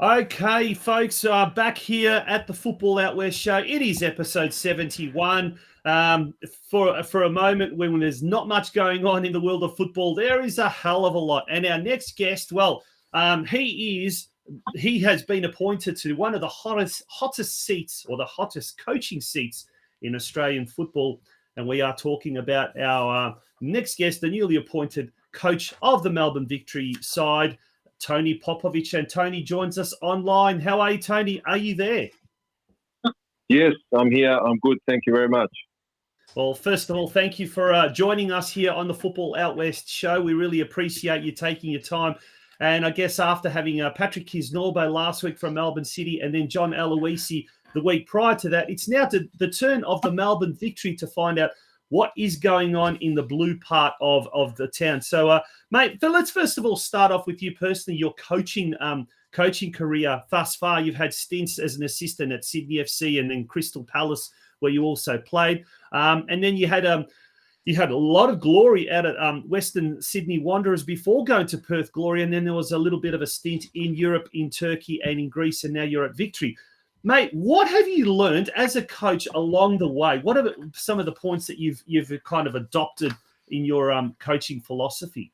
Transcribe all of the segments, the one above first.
Okay, folks, back here at the Football Out West show. It is episode 71. For a moment when there's not much going on in the world of football, there is a hell of a lot. And our next guest, he has been appointed to one of the hottest seats, or the hottest coaching seats in Australian football. And we are talking about our next guest, the newly appointed coach of the Melbourne Victory side, Tony POPOVIC. And Tony joins us online. How are you, Tony? Are you there? Yes, I'm here. I'm good. Thank you very much. Well, first of all, thank you for joining us here on the Football Out West show. We really appreciate you taking your time. And I guess after having Patrick Kisnorbo last week from Melbourne City and then John Aloisi the week prior to that, it's now the turn of the Melbourne Victory to find out what is going on in the blue part of the town. So, mate, let's first of all start off with you personally, your coaching career thus far. You've had stints as an assistant at Sydney FC and then Crystal Palace, where you also played. And then you had a lot of glory out at Western Sydney Wanderers before going to Perth Glory. And then there was a little bit of a stint in Europe, in Turkey and in Greece. And now you're at Victory. Mate, what have you learned as a coach along the way? What are some of the points that you've kind of adopted in your coaching philosophy?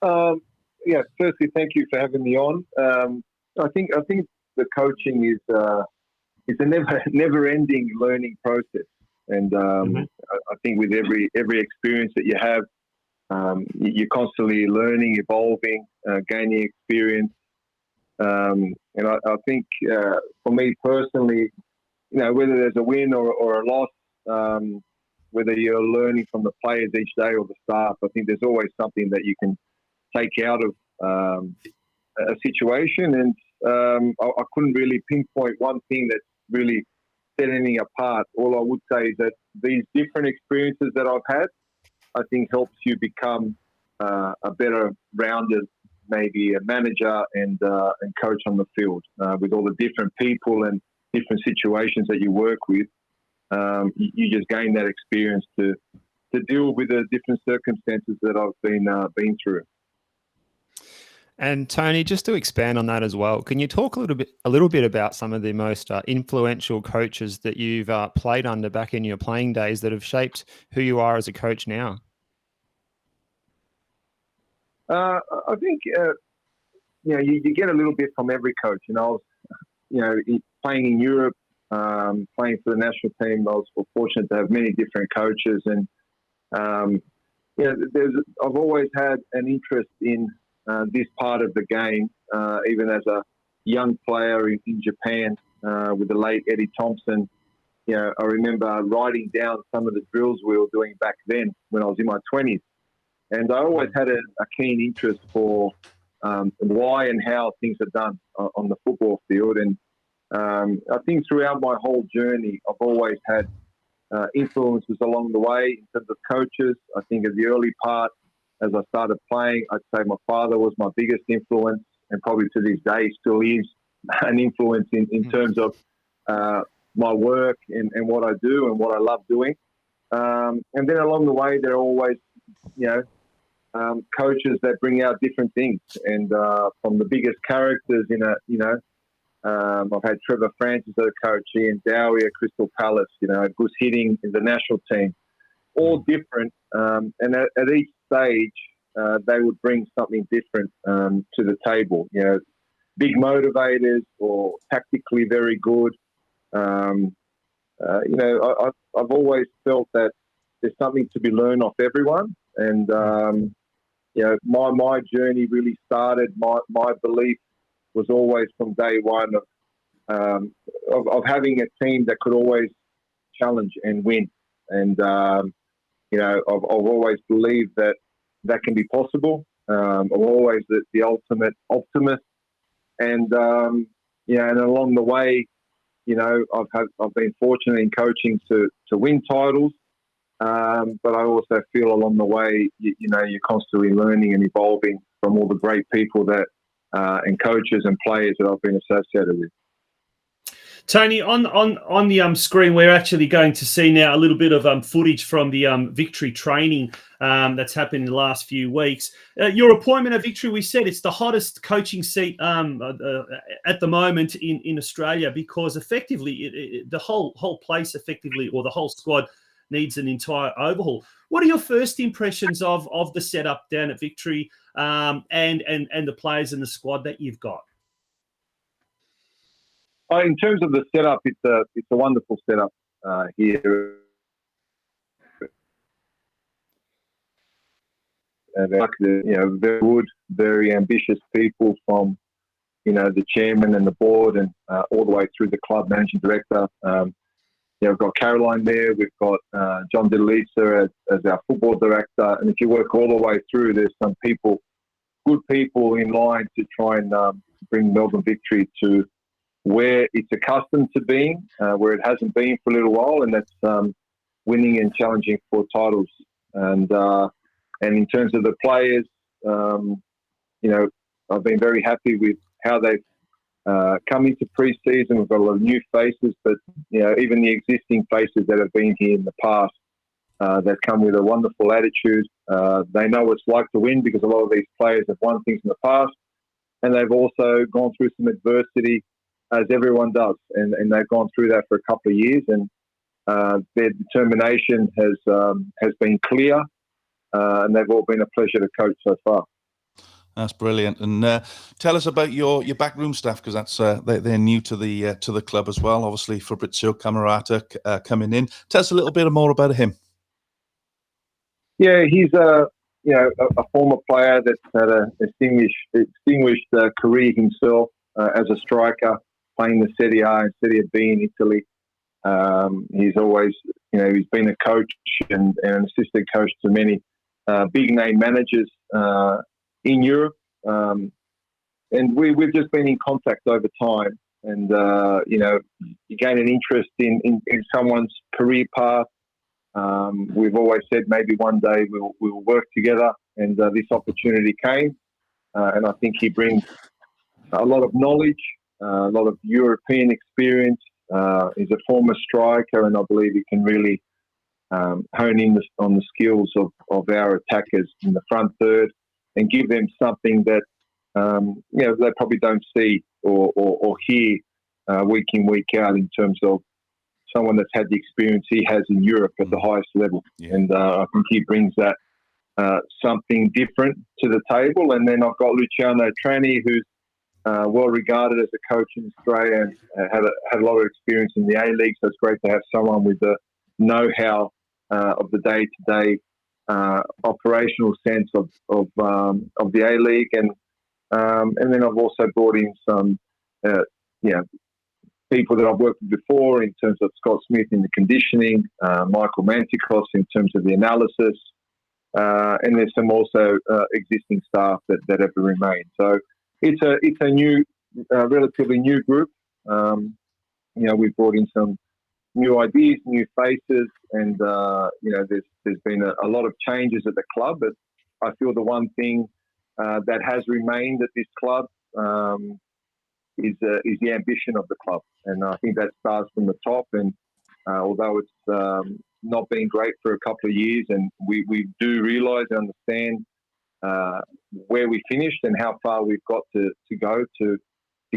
Firstly, thank you for having me on. I think the coaching is a never-ending learning process, and I think with every experience that you have, you're constantly learning, evolving, gaining experience. And I think for me personally, whether there's a win or a loss, whether you're learning from the players each day or the staff, I think there's always something that you can take out of a situation. And I couldn't really pinpoint one thing that's really set anything apart. All I would say is that these different experiences that I've had, I think helps you become a better rounded, maybe a manager and coach on the field with all the different people and different situations that you work with. You just gain that experience to deal with the different circumstances that I've been through. And Tony, just to expand on that as well, can you talk a little bit about some of the most influential coaches that you've played under back in your playing days that have shaped who you are as a coach now? I think you get a little bit from every coach. I was playing in Europe, playing for the national team. I was fortunate to have many different coaches, and I've always had an interest in this part of the game, even as a young player in Japan with the late Eddie Thompson. I remember writing down some of the drills we were doing back then when I was in my 20s. And I always had a keen interest for why and how things are done on the football field. And I think throughout my whole journey, I've always had influences along the way in terms of coaches. I think at the early part, as I started playing, I'd say my father was my biggest influence, and probably to this day still is an influence in terms of my work and what I do and what I love doing. And then along the way, there are always, coaches that bring out different things. And from the biggest characters I've had Trevor Francis as a coach, Ian Dowie at Crystal Palace, Gus Hiddink in the national team, all different. And at each stage, they would bring something different to the table. Big motivators or tactically very good. I've always felt that there's something to be learned off everyone. And, my journey really started, my belief was always from day one of having a team that could always challenge and win. And, I've always believed that can be possible. I'm always the ultimate optimist. And, and along the way, I've been fortunate in coaching to win titles. But I also feel along the way, you're constantly learning and evolving from all the great people that and coaches and players that I've been associated with. Tony, on the screen, we're actually going to see now a little bit of footage from the Victory training that's happened in the last few weeks. Your appointment at Victory, we said it's the hottest coaching seat at the moment in Australia, because effectively the whole place effectively, or the whole squad, needs an entire overhaul. What are your first impressions of the setup down at Victory and the players and the squad that you've got? In terms of the setup, it's a wonderful setup here. Very good, very ambitious people, from the chairman and the board, and all the way through the club managing director. We've got Caroline there. We've got John Didelisa as our football director. And if you work all the way through, there's some good people in line to try and bring Melbourne Victory to where it's accustomed to being, where it hasn't been for a little while, and that's winning and challenging for titles. And in terms of the players, I've been very happy with how they've come into pre-season. We've got a lot of new faces, but even the existing faces that have been here in the past, they've come with a wonderful attitude. They know what it's like to win, because a lot of these players have won things in the past, and they've also gone through some adversity, as everyone does, and they've gone through that for a couple of years, and their determination has been clear, and they've all been a pleasure to coach so far. That's brilliant. And tell us about your backroom staff, because that's they're new to the club as well. Obviously, Fabrizio Camerata coming in. Tell us a little bit more about him. Yeah, he's a former player that's had a distinguished career himself as a striker, playing the Serie A and Serie B in Italy. He's always, he's been a coach and an assistant coach to many big name managers in Europe, and we've just been in contact over time, and you gain an interest in someone's career path. We've always said maybe one day we'll work together, and this opportunity came, and I think he brings a lot of knowledge, a lot of European experience. He's a former striker, and I believe he can really hone in on the skills of our attackers in the front third, and give them something that they probably don't see or hear week in, week out, in terms of someone that's had the experience he has in Europe at the highest level. Yeah. And I think he brings that something different to the table. And then I've got Luciano Trani, who's well regarded as a coach in Australia, and had a lot of experience in the A-League. So it's great to have someone with the know-how of the day-to-day operational sense of the A-League, and then I've also brought in some people that I've worked with before, in terms of Scott Smith in the conditioning, Michael Mantikos in terms of the analysis, and there's some also existing staff that have remained. So it's a new, relatively new group. We've brought in some new ideas, new faces, and there's been a lot of changes at the club. But I feel the one thing that has remained at this club is the ambition of the club, and I think that starts from the top. And although it's not been great for a couple of years, and we do realise and understand where we finished and how far we've got to go to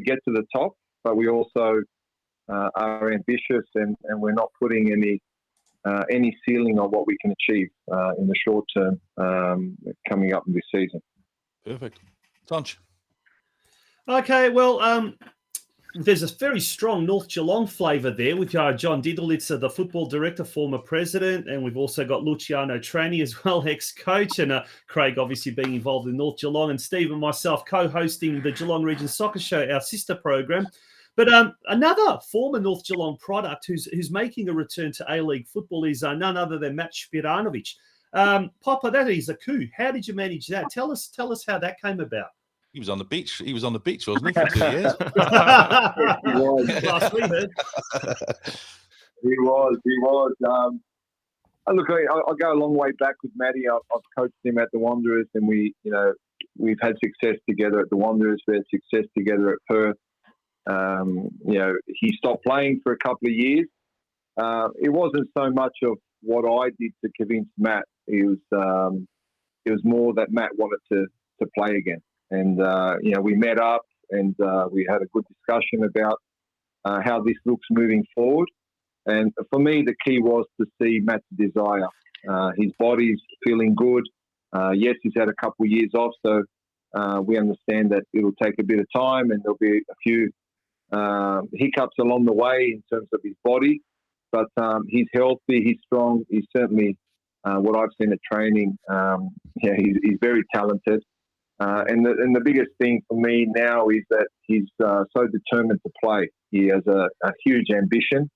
get to the top, but we also are ambitious, and we're not putting any ceiling on what we can achieve in the short term coming up in this season. Perfect. Tonch. Okay, well, there's a very strong North Geelong flavour there with John Didelitz, the football director, former president, and we've also got Luciano Trani as well, ex-coach, and Craig obviously being involved in North Geelong, and Steve and myself co-hosting the Geelong Region Soccer Show, our sister program. But another former North Geelong product who's making a return to A-League football is none other than Matt Spiranovic. Papa, that is a coup. How did you manage that? Tell us how that came about. He was on the beach. He was on the beach, wasn't he, for 2 years? He was. Last we heard. He was. Look, I go a long way back with Matty. I've coached him at the Wanderers, and we've had success together at the Wanderers. We had success together at Perth. He stopped playing for a couple of years. It wasn't so much of what I did to convince Matt. It was more that Matt wanted to play again. And, we met up and we had a good discussion about how this looks moving forward. And for me, the key was to see Matt's desire. His body's feeling good. Yes, he's had a couple of years off, so we understand that it'll take a bit of time and there'll be a few hiccups along the way in terms of his body. But he's healthy, he's strong, he's certainly, what I've seen at training, he's very talented. And the biggest thing for me now is that he's so determined to play. He has a huge ambition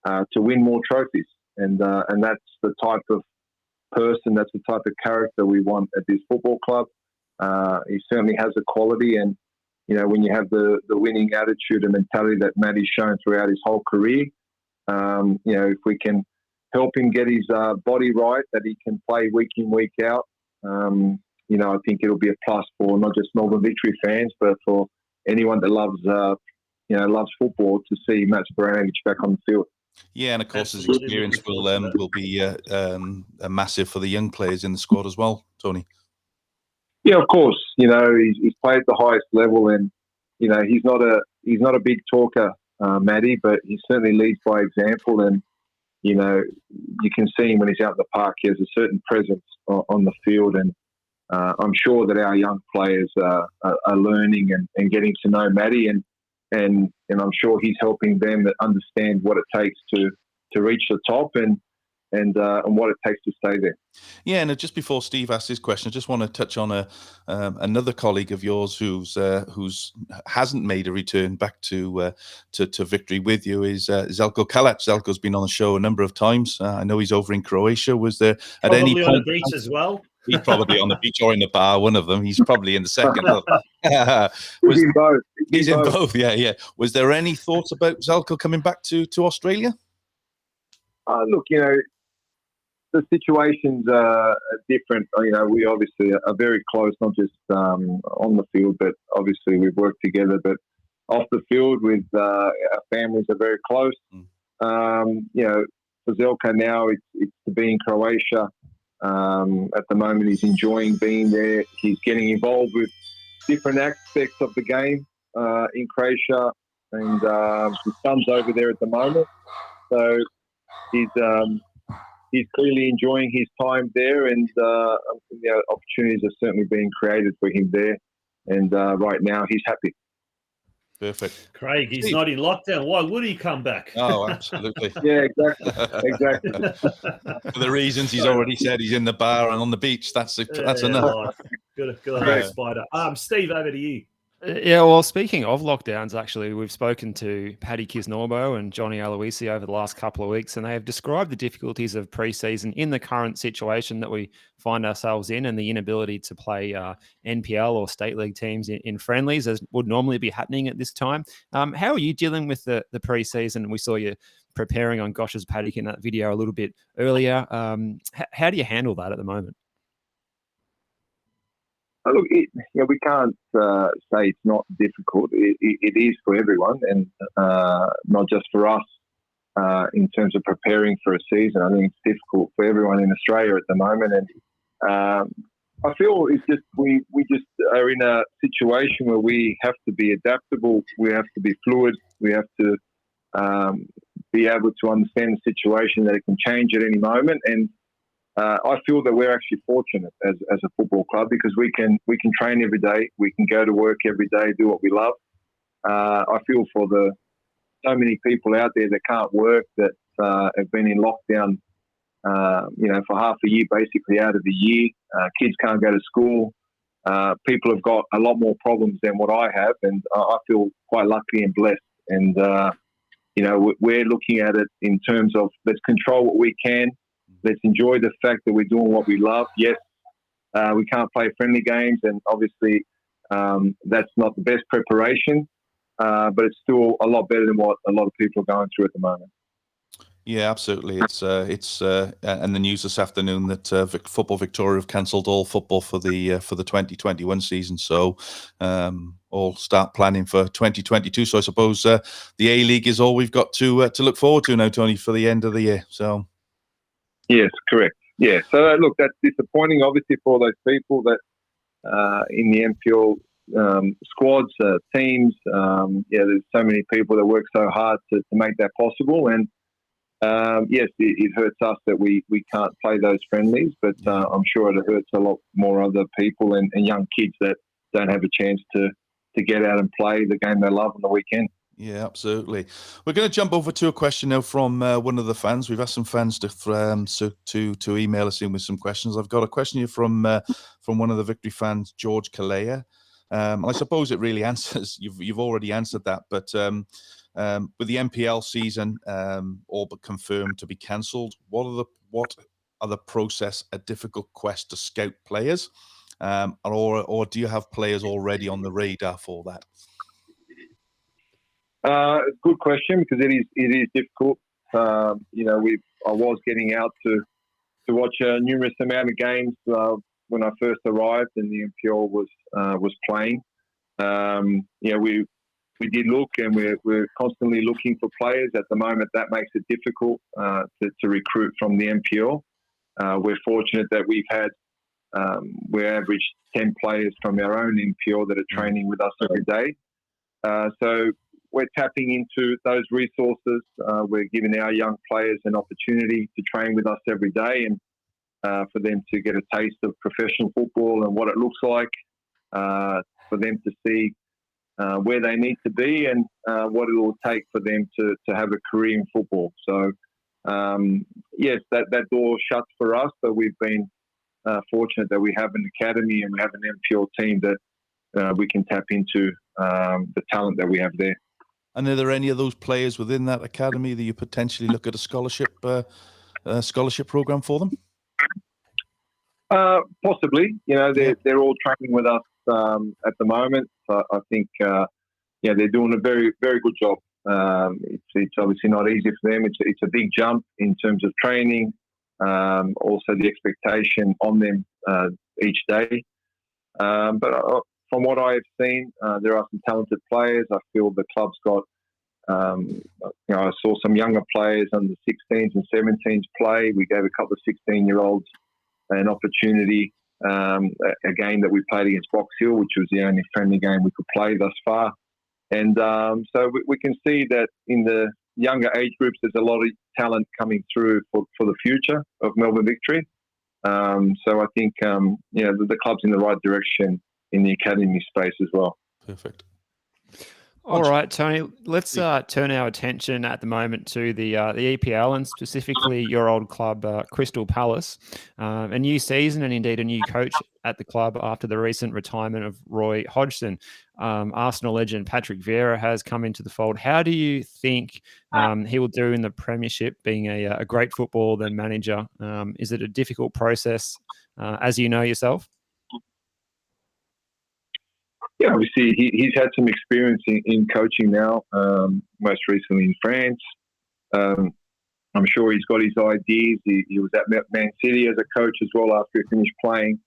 to win more trophies. And that's the type of person, that's the type of character we want at this football club. He certainly has a quality, and when you have the winning attitude and mentality that Matty's shown throughout his whole career, if we can help him get his body right, that he can play week in, week out, I think it'll be a plus for not just Melbourne Victory fans, but for anyone that loves football to see Matt Sporanovic back on the field. Yeah, and of course his experience will be massive for the young players in the squad as well, Tony. Yeah, of course. He's played at the highest level, and he's not a big talker, Matty, but he certainly leads by example. And you can see him when he's out in the park. He has a certain presence on the field, and I'm sure that our young players are learning and getting to know Matty, and I'm sure he's helping them understand what it takes to reach the top and what it takes to stay there. Yeah, and just before Steve asks his question, I just want to touch on another colleague of yours who's hasn't made a return back to victory with you is Zelko Kalac. Zelko's been on the show a number of times. I know he's over in Croatia. Was there at probably any point on the beach as well? He's probably on the beach or in the bar, one of them. He's probably in the second. He's in both. He's in both, yeah. Was there any thoughts about Zelko coming back to Australia? Look, the situations are different. We obviously are very close, not just on the field, but obviously we've worked together. But off the field, with our families are very close. For Zelka now, it's to be in Croatia. At the moment, he's enjoying being there. He's getting involved with different aspects of the game in Croatia, and his son's over there at the moment. So he's clearly enjoying his time there, and opportunities are certainly being created for him there. And right now, he's happy. Perfect. Craig, he's not in lockdown. Why would he come back? Oh, absolutely. Yeah, exactly. For the reasons he's already said, he's in the bar and on the beach. That's enough. Good Spider. Steve, over to you. Yeah, well, speaking of lockdowns, actually, we've spoken to Paddy Kisnorbo and Johnny Aloisi over the last couple of weeks, and they have described the difficulties of pre-season in the current situation that we find ourselves in, and the inability to play NPL or state league teams in friendlies as would normally be happening at this time. How are you dealing with the pre-season? We saw you preparing on Gosh's paddock in that video a little bit earlier. How do you handle that at the moment? Look, we can't say it's not difficult. It is for everyone, and not just for us in terms of preparing for a season. I think it's difficult for everyone in Australia at the moment, and I feel it's just we just are in a situation where we have to be adaptable. We have to be fluid. We have to be able to understand the situation, that it can change at any moment. And I feel that we're actually fortunate as a football club, because we can train every day, we can go to work every day, do what we love. I feel for so many people out there that can't work, that have been in lockdown, for half a year, basically out of the year. Kids can't go to school. People have got a lot more problems than what I have, and I feel quite lucky and blessed. And we're looking at it in terms of, let's control what we can. Let's enjoy the fact that we're doing what we love. Yes, we can't play friendly games, and obviously that's not the best preparation, but it's still a lot better than what a lot of people are going through at the moment. Yeah, absolutely. It's and the news this afternoon that Football Victoria have cancelled all football for the 2021 season. So all start planning for 2022. So I suppose the A-League is all we've got to look forward to now, Tony, for the end of the year. So yes, correct. Yeah. So look, that's disappointing, obviously, for those people that in the NPL squads, teams. There's so many people that work so hard to make that possible, and yes, it hurts us that we can't play those friendlies, but I'm sure it hurts a lot more other people and young kids that don't have a chance to get out and play the game they love on the weekend. yeah, absolutely. We're going to jump over to a question now from one of the fans. We've asked some fans to email us in with some questions. I've got a question here from one of the Victory fans, George Kalea. I suppose it really answers. You've already answered that, but with the NPL season all but confirmed to be cancelled, what are the process a difficult quest to scout players, or do you have players already on the radar for that? Good question, because it is difficult. I was getting out to watch a numerous amount of games when I first arrived and the NPL was playing. We did look, and we're constantly looking for players. At the moment, that makes it difficult to recruit from the NPL. We're fortunate that we averaged 10 players from our own NPL that are training with us every day. So we're tapping into those resources. We're giving our young players an opportunity to train with us every day, and for them to get a taste of professional football and what it looks like, for them to see where they need to be and what it will take for them to have a career in football. So, yes, that door shuts for us, but we've been fortunate that we have an academy and we have an NPL team that we can tap into the talent that we have there. And are there any of those players within that academy that you potentially look at a scholarship program for them? Possibly. They're all training with us at the moment. So I think they're doing a very, very good job. It's obviously not easy for them. It's a big jump in terms of training. Also the expectation on them each day. But from what I have seen, there are some talented players. I feel the club's got, I saw some younger players under 16s and 17s play. We gave a couple of 16-year-olds an opportunity, a game that we played against Box Hill, which was the only friendly game we could play thus far. And so we can see that in the younger age groups, there's a lot of talent coming through for the future of Melbourne Victory. So I think, the club's in the right direction in the academy space as well. Perfect. All right, Tony, let's turn our attention at the moment to the EPL and specifically your old club, Crystal Palace. A new season and indeed a new coach at the club after the recent retirement of Roy Hodgson. Arsenal legend Patrick Vieira has come into the fold. How do you think he will do in the Premiership, being a great footballer and manager? Is it a difficult process, as you know yourself? Yeah, obviously he's had some experience in coaching now, most recently in France. I'm sure he's got his ideas. He was at Man City as a coach as well after he finished playing.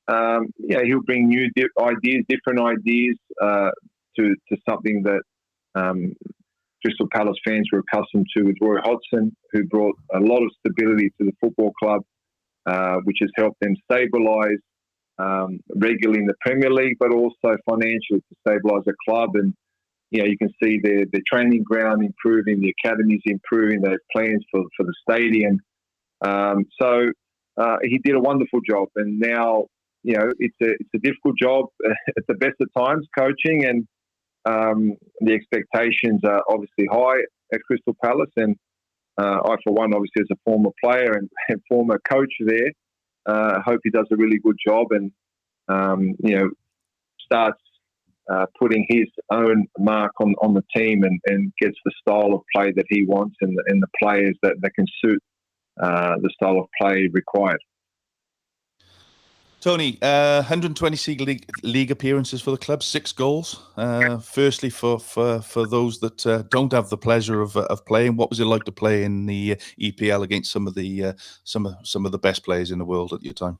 He'll bring new different ideas to something that Crystal Palace fans were accustomed to with Roy Hodgson, who brought a lot of stability to the football club, which has helped them stabilise regularly in the Premier League, but also financially to stabilise the club. And you can see the training ground improving, the academies improving. They have plans for the stadium. So he did a wonderful job, and now it's a difficult job at the best of times, coaching, and the expectations are obviously high at Crystal Palace. And I, for one, obviously as a former player and former coach there, hope he does a really good job and starts putting his own mark on the team and gets the style of play that he wants and the players that can suit the style of play required. Tony, 126 league appearances for the club, 6 goals. Firstly, for those that don't have the pleasure of playing, what was it like to play in the EPL against some of the best players in the world at your time?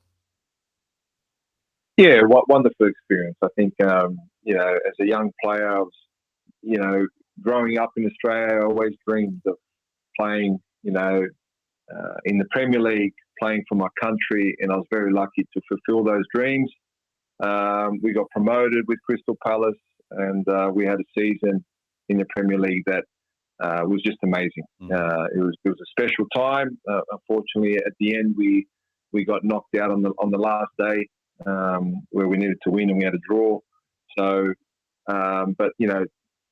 Yeah, wonderful experience. I think as a young player, I was growing up in Australia, I always dreamed of playing in the Premier League, playing for my country, and I was very lucky to fulfill those dreams. We got promoted with Crystal Palace, and we had a season in the Premier League that was just amazing. It was a special time. Unfortunately, at the end, we got knocked out on the last day where we needed to win, and we had a draw. So, but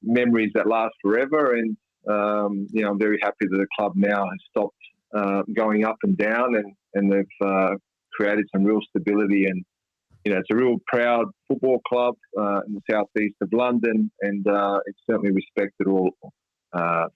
memories that last forever, and I'm very happy that the club now has stopped going up and down, and they've created some real stability, and it's a real proud football club in the southeast of London, and it's certainly respected all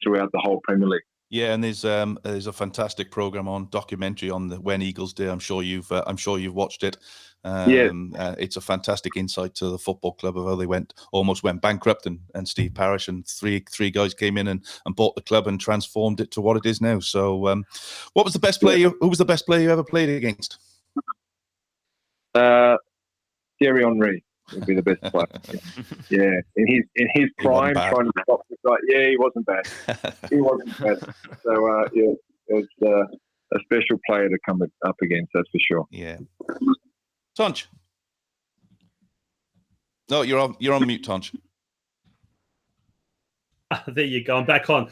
throughout the whole Premier League. Yeah, and there's a fantastic program documentary on the When Eagles Day. I'm sure you've watched it. It's a fantastic insight to the football club of how they almost went bankrupt, and Steve Parish and three guys came in and bought the club and transformed it to what it is now. So, what was the best player? Who was the best player you ever played against? Thierry Henry would be the best player. Yeah, in his prime, trying to stop the guy. Yeah, he wasn't bad. He wasn't bad. So it was a special player to come up against. That's for sure. Yeah. Tunch. No, you're on mute, Tunch. There you go. I'm back on.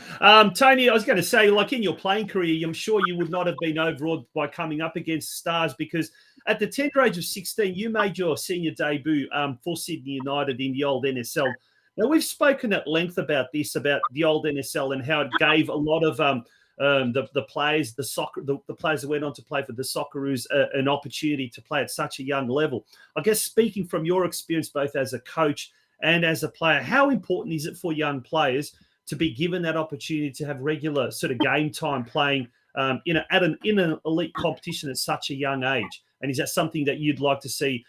Tony, I was going to say, like in your playing career, I'm sure you would not have been overawed by coming up against stars, because at the tender age of 16, you made your senior debut for Sydney United in the old NSL. Now, we've spoken at length about this, about the old NSL and how it gave a lot of the players, the players that went on to play for the Socceroos an opportunity to play at such a young level. I guess speaking from your experience, both as a coach and as a player, how important is it for young players to be given that opportunity to have regular sort of game time playing in an elite competition at such a young age? And is that something that you'd like to see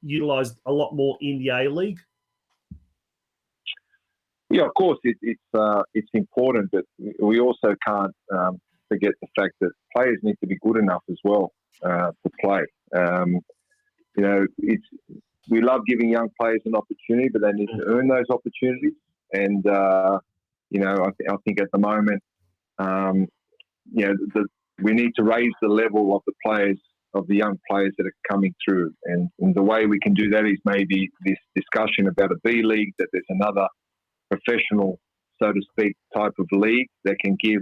utilised a lot more in the A-League? Yeah, of course, it's important, but we also can't forget the fact that players need to be good enough as well to play. We love giving young players an opportunity, but they need to earn those opportunities. And I think at the moment, we need to raise the level of the players, of the young players that are coming through. And the way we can do that is maybe this discussion about a B League, that there's another professional, so to speak, type of league that can give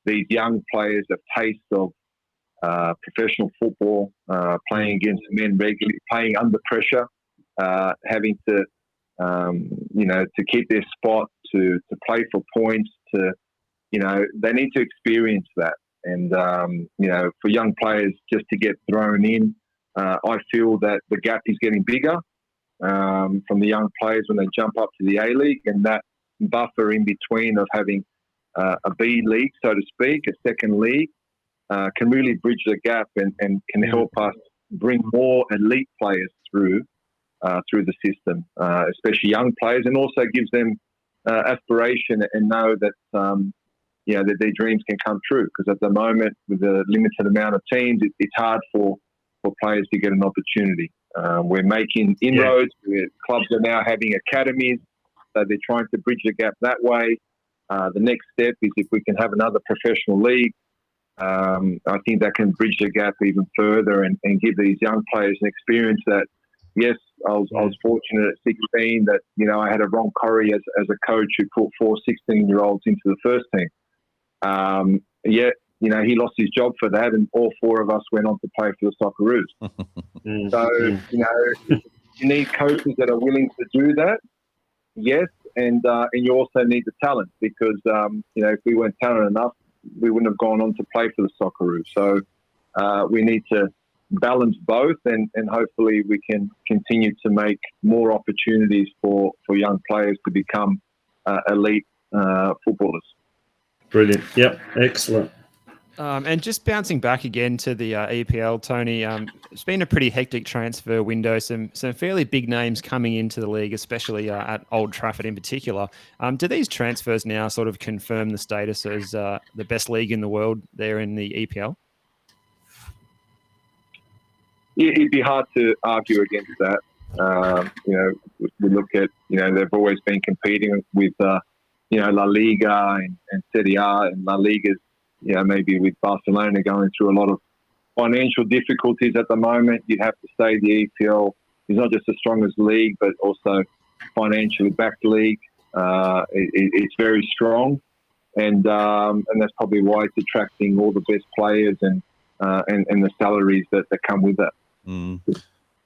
these young players a taste of professional football, playing against men regularly, playing under pressure, having to keep their spot, to play for points, they need to experience that. And, for young players just to get thrown in, I feel that the gap is getting bigger from the young players when they jump up to the A-League, and that buffer in between of having a B League, so to speak, a second league, can really bridge the gap and can help us bring more elite players through the system, especially young players, and also gives them aspiration and know that that their dreams can come true. Because at the moment, with the limited amount of teams, it's hard for players to get an opportunity. We're making inroads. Clubs are now having academies, so they're trying to bridge the gap that way. The next step is if we can have another professional league. I think that can bridge the gap even further and give these young players an experience that, yes, I was fortunate at 16 that, I had a Ron Corrie as a coach who put 4 16-year-olds into the first team. He lost his job for that, and all 4 of us went on to play for the Socceroos. So, you need coaches that are willing to do that, yes, and you also need the talent, because, if we weren't talented enough, we wouldn't have gone on to play for the Socceroos. So we need to balance both, and hopefully we can continue to make more opportunities for young players to become elite footballers. Brilliant. Yep. Excellent. And just bouncing back again to the EPL, Tony, it's been a pretty hectic transfer window. Some fairly big names coming into the league, especially at Old Trafford in particular. Do these transfers now sort of confirm the status as the best league in the world there in the EPL? Yeah, it'd be hard to argue against that. We look at, they've always been competing with, La Liga and Serie A, and La Liga's, maybe with Barcelona going through a lot of financial difficulties at the moment. You'd have to say the EPL is not just the strongest league, but also financially backed league. It's very strong, and that's probably why it's attracting all the best players and the salaries that come with that.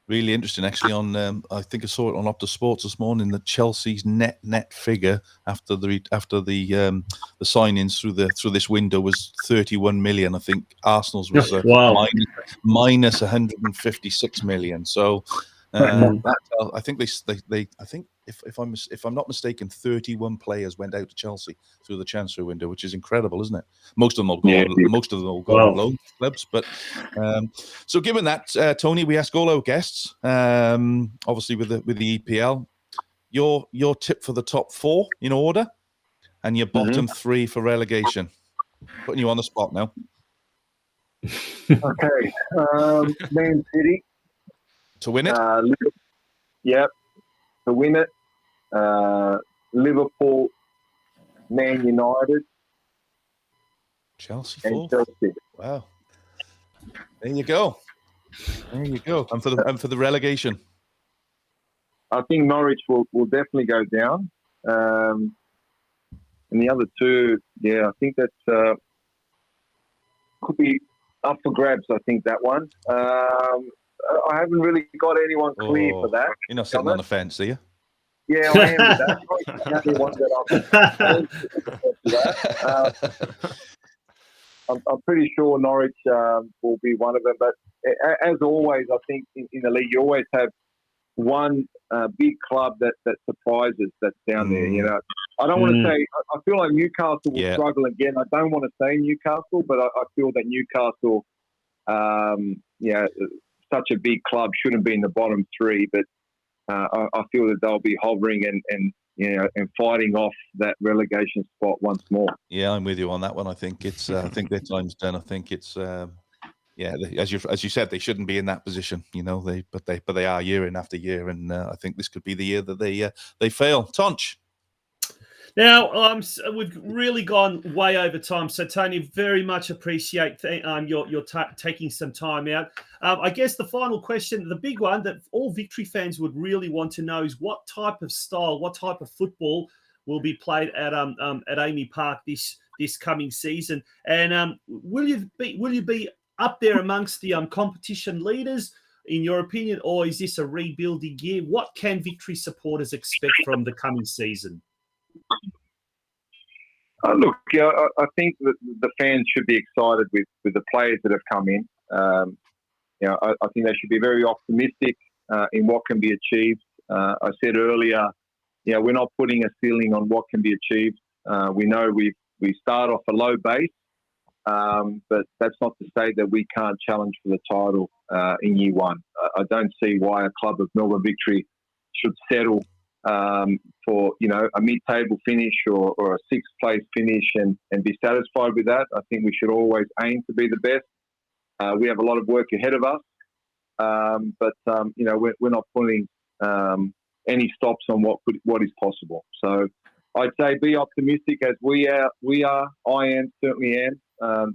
Really interesting, actually. On I think I saw it on Opta Sports this morning that Chelsea's net figure after the signings through this window was 31 million. I think Arsenal's was minus 156 million. So I think if I'm not mistaken, 31 players went out to Chelsea through the transfer window, which is incredible, isn't it? Most of them will go on loan clubs. But so given that, Tony, we ask all our guests, obviously with the EPL, your tip for the top 4 in order, and your bottom 3 for relegation. Putting you on the spot now. Okay, Man City to win it. Yep, to win it. Liverpool, Man United, Chelsea, and Chelsea. Wow, there you go. And for the relegation, I think Norwich will definitely go down. And the other 2, I think that's could be up for grabs. I think that one. I haven't really got anyone clear for that. You're not sitting on the fence, are you? Yeah, I am with that. Probably the one that I'm pretty sure Norwich will be one of them. But as always, I think in the league, you always have one big club that surprises that's down there. I don't want to say. I feel like Newcastle will struggle again. I don't want to say Newcastle, but I feel that Newcastle, such a big club, shouldn't be in the bottom 3. But I feel that they'll be hovering and fighting off that relegation spot once more. Yeah, I'm with you on that one. I think it's. I think their time's done. I think it's. As you said, they shouldn't be in that position. But they are year in after year, and I think this could be the year that they fail. Tonch. Now, we've really gone way over time. So, Tony, very much appreciate your taking some time out. I guess the final question, the big one that all Victory fans would really want to know is what type of style, what type of football will be played at Amy Park this coming season, and will you be up there amongst the competition leaders, in your opinion, or is this a rebuilding year? What can Victory supporters expect from the coming season? Look, I think that the fans should be excited with the players that have come in. I think they should be very optimistic in what can be achieved. I said earlier, we're not putting a ceiling on what can be achieved. We know we start off a low base, but that's not to say that we can't challenge for the title in year 1. I don't see why a club of Melbourne Victory should settle for a mid-table finish or a 6th place finish and be satisfied with that. I think we should always aim to be the best. We have a lot of work ahead of us, but we're not putting any stops on what is possible. So I'd say be optimistic as we are. I certainly am.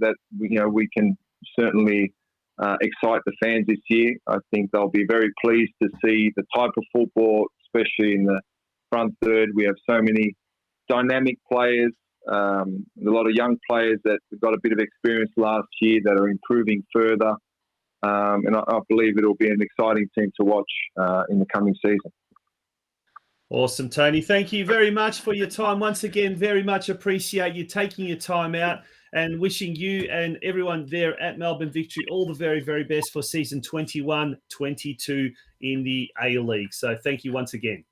That we can certainly excite the fans this year. I think they'll be very pleased to see the type of football, especially in the front third. We have so many dynamic players, a lot of young players that got a bit of experience last year that are improving further. And I believe it'll be an exciting team to watch in the coming season. Awesome, Tony. Thank you very much for your time. Once again, very much appreciate you taking your time out, and wishing you and everyone there at Melbourne Victory all the very, very best for season 21-22 in the A League. So thank you once again.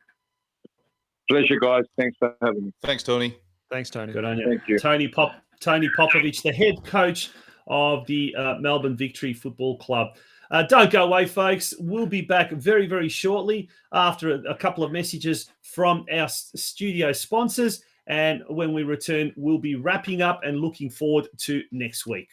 Pleasure, guys. Thanks for having me. Thanks, Tony. Thanks, Tony. Good on you. Thank you. Tony Popovic, the head coach of the Melbourne Victory Football Club. Don't go away, folks. We'll be back very, very shortly after a couple of messages from our studio sponsors. And when we return, we'll be wrapping up and looking forward to next week.